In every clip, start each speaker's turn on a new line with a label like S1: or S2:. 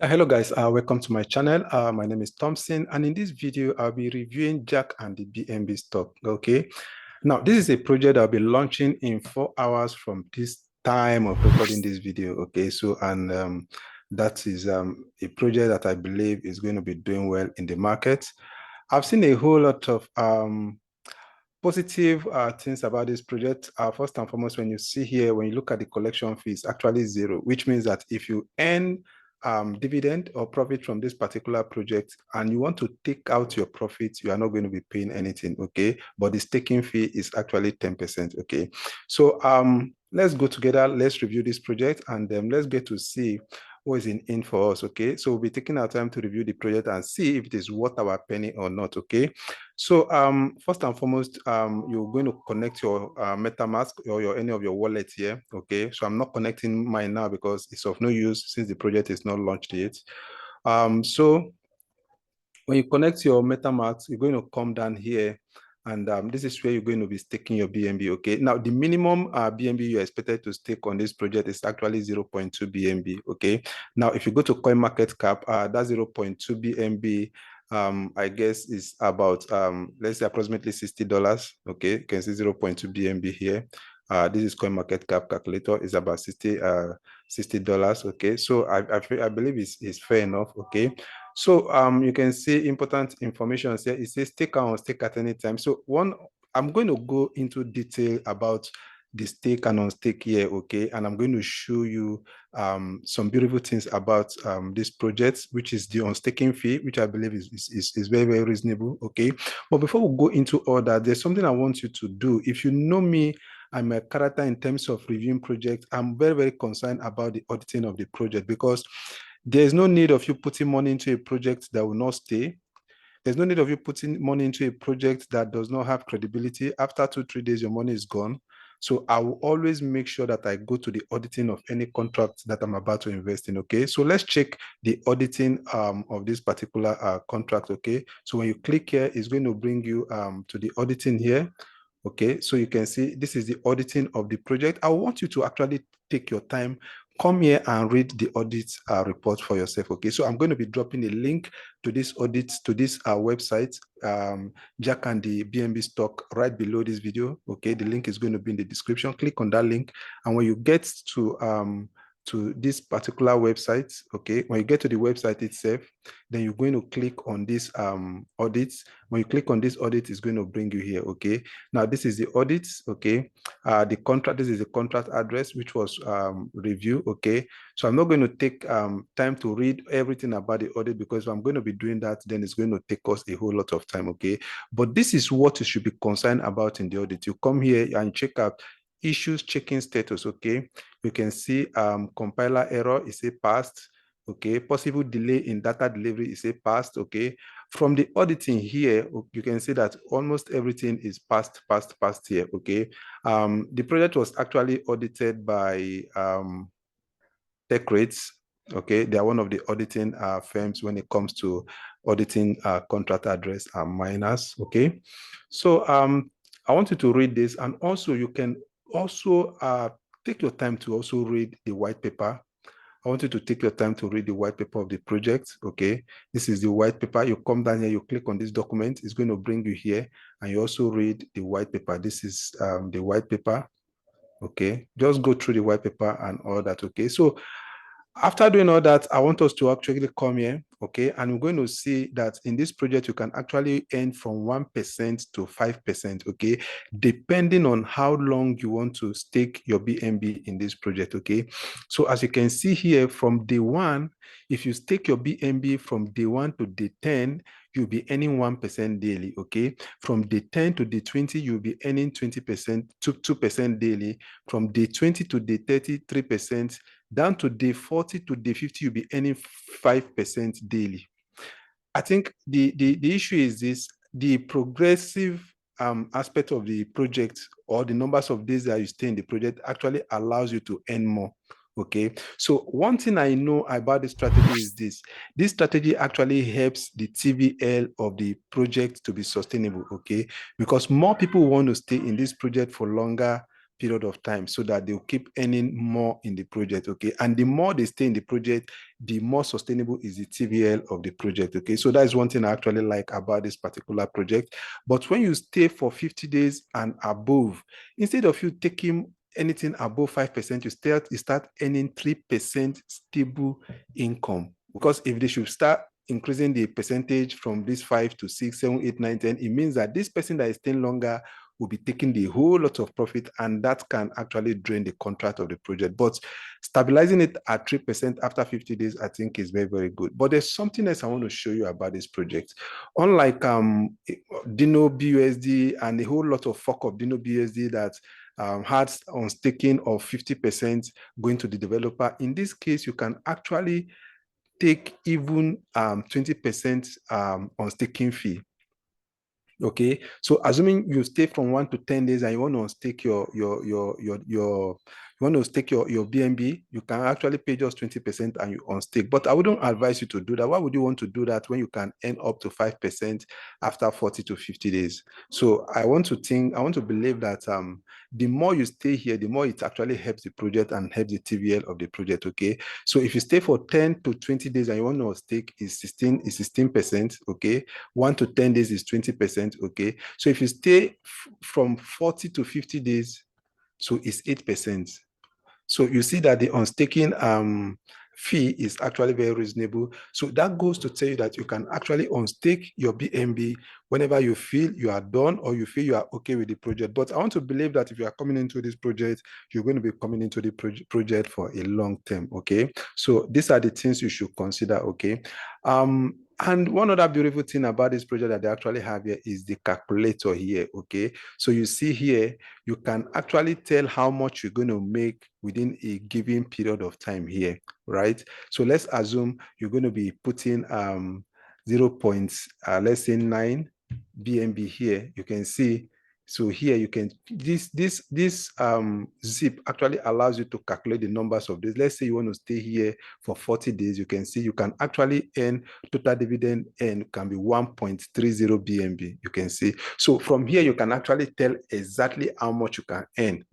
S1: Hello guys, welcome to my channel. My name is Thompson, and in this video I'll be reviewing Jack and the BNB stock. Okay, now this is a project I'll be launching in 4 hours from this time of recording this video. Okay, so that is a project that I believe is going to be doing well in the market. I've seen a whole lot of positive things about this project. First and foremost, when you see here, when you look at the collection fee, it's actually zero, which means that if you earn dividend or profit from this particular project and you want to take out your profits, you are not going to be paying anything. Okay, but the staking fee is actually 10%. Okay, so let's go together, let's review this project, and let's get to see what is in for us. Okay, so we'll be taking our time to review the project and see if it is worth our penny or not. Okay, so first and foremost, you're going to connect your MetaMask or any of your wallets here. Okay, so I'm not connecting mine now because it's of no use since the project is not launched yet. So when you connect your MetaMask, you're going to come down here, and this is where you're going to be staking your BNB. Okay, now the minimum BNB you're expected to stake on this project is actually 0.2 BNB. Okay, now if you go to CoinMarketCap, that 0.2 BNB I guess is about let's say approximately $60. Okay, you can see 0.2 BNB here. This is CoinMarketCap calculator, is about $60. Okay, so I believe it's fair enough. Okay, so you can see important information here. It says stake and unstake at any time. So I'm going to go into detail about the stake and unstake here, okay? And I'm going to show you some beautiful things about this project, which is the unstaking fee, which I believe is very, very reasonable, okay? But before we go into all that, there's something I want you to do. If you know me, I'm a character in terms of reviewing projects. I'm very, very concerned about the auditing of the project because there's no need of you putting money into a project that will not stay. There's no need of you putting money into a project that does not have credibility. After 2-3 days, your money is gone. So I will always make sure that I go to the auditing of any contract that I'm about to invest in. Okay, so let's check the auditing of this particular contract. Okay, so when you click here, it's going to bring you to the auditing here. Okay, so you can see this is the auditing of the project. I want you to actually take your time, come here and read the audit report for yourself. Okay, so I'm going to be dropping a link to this audit, to this website, Jack and the BNB stock, right below this video. Okay, the link is going to be in the description. Click on that link, and when you get to this particular website, okay, when you get to the website itself, then you're going to click on this audits. When you click on this audit, it's going to bring you here. Okay, now this is the audits. Okay, the contract, this is the contract address which was reviewed. Okay, so I'm not going to take time to read everything about the audit because if I'm going to be doing that, then it's going to take us a whole lot of time. Okay, but this is what you should be concerned about in the audit. You come here and check out issues checking status. Okay, you can see compiler error is a passed. Okay, possible delay in data delivery is a passed. Okay, from the auditing here, you can see that almost everything is passed here. Okay, the project was actually audited by Tech Rates. Okay, they are one of the auditing firms when it comes to auditing contract address and miners. Okay, so I want you to read this, and also you can also take your time to also read the white paper. I want you to take your time to read the white paper of the project. Okay, this is the white paper. You come down here, you click on this document, it's going to bring you here, and you also read the white paper. This is the white paper. Okay, just go through the white paper and all that. Okay, so after doing all that, I want us to actually come here, okay? And we're going to see that in this project, you can actually earn from 1% to 5%, okay? Depending on how long you want to stake your BNB in this project, okay? So as you can see here, from day one, if you stake your BNB from day 1 to day 10, you'll be earning 1% daily, okay? From day 10 to day 20, you'll be earning 20% to 2% daily. From day 20 to day 30, 3%. Down to day 40 to day 50, you'll be earning 5% daily. I think the issue is this: the progressive aspect of the project, or the numbers of days that you stay in the project, actually allows you to earn more. Okay, so one thing I know about this strategy is this strategy actually helps the TVL of the project to be sustainable. Okay, because more people want to stay in this project for longer period of time so that they'll keep earning more in the project, okay? And the more they stay in the project, the more sustainable is the TVL of the project, okay? So that is one thing I actually like about this particular project. But when you stay for 50 days and above, instead of you taking anything above 5%, you start earning 3% stable income. Because if they should start increasing the percentage from this 5 to 6, 7, 8, 9, 10, it means that this person that is staying longer will be taking the whole lot of profit, and that can actually drain the contract of the project. But stabilizing it at 3% after 50 days, I think is very, very good. But there's something else I want to show you about this project. Unlike Dino BUSD and a whole lot of fuck up Dino BUSD that had on staking of 50% going to the developer, in this case, you can actually take even 20% on staking fee. Okay, so assuming you stay from 1 to 10 days and you want to stake your BNB, you can actually pay just 20% and you unstake. But I wouldn't advise you to do that. Why would you want to do that when you can earn up to 5% after 40 to 50 days? So I want to believe that the more you stay here, the more it actually helps the project and helps the TVL of the project. Okay, so if you stay for 10 to 20 days and you want to stake, is 16%. Okay, 1 to 10 days is 20%. Okay, so if you stay from 40 to 50 days, so it's 8%. So you see that the unstaking fee is actually very reasonable. So that goes to tell you that you can actually unstake your BNB whenever you feel you are done or you feel you are okay with the project. But I want to believe that if you are coming into this project, you're going to be coming into the project for a long term, okay? So these are the things you should consider, okay? And one other beautiful thing about this project that they actually have here is the calculator here, okay? So you see here, you can actually tell how much you're going to make within a given period of time here, right? So let's assume you're going to be putting 0.9 BNB here. You can see, so here you can, this zip actually allows you to calculate the numbers of this. Let's say you want to stay here for 40 days. You can see you can actually earn total dividend and can be 1.30 BNB. You can see. So from here, you can actually tell exactly how much you can earn.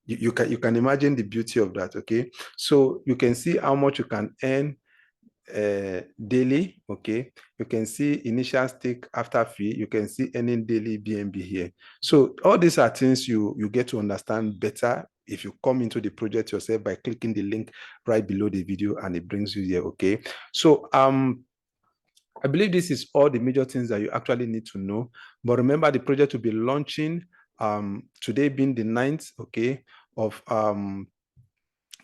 S1: You can imagine the beauty of that, okay? So you can see how much you can earn daily, okay? You can see initial stake after fee. You can see earning daily BNB here. So all these are things you get to understand better if you come into the project yourself by clicking the link right below the video, and it brings you here, okay? So I believe this is all the major things that you actually need to know. But remember, the project will be launching today being the 9th, okay, of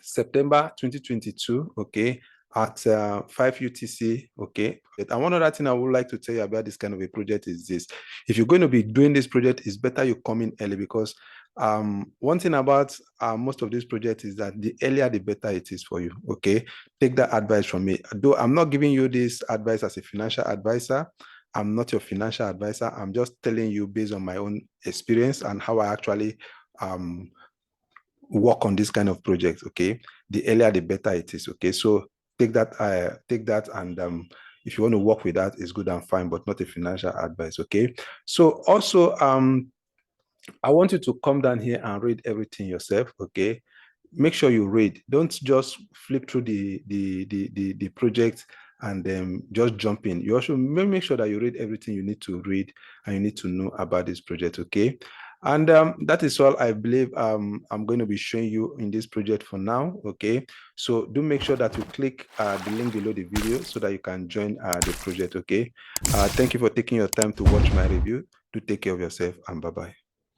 S1: September 2022, okay, at 5 UTC, okay. And one other thing I would like to tell you about this kind of a project is this. If you're going to be doing this project, it's better you come in early, because one thing about most of these projects is that the earlier the better it is for you, okay. Take that advice from me. Though I'm not giving you this advice as a financial advisor, I'm not your financial advisor. I'm just telling you based on my own experience and how I actually work on this kind of projects, okay. The earlier the better it is, okay. So take that and if you want to work with that, it's good and fine, but not a financial advice, okay. So also I want you to come down here and read everything yourself, okay. Make sure you read. Don't just flip through the project and then just jump in. You also make sure that you read everything you need to read and you need to know about this project, okay. And that is all I believe I'm going to be showing you in this project for now, okay. So do make sure that you click the link below the video so that you can join the project, okay. Thank you for taking your time to watch my review. Do take care of yourself, and bye-bye.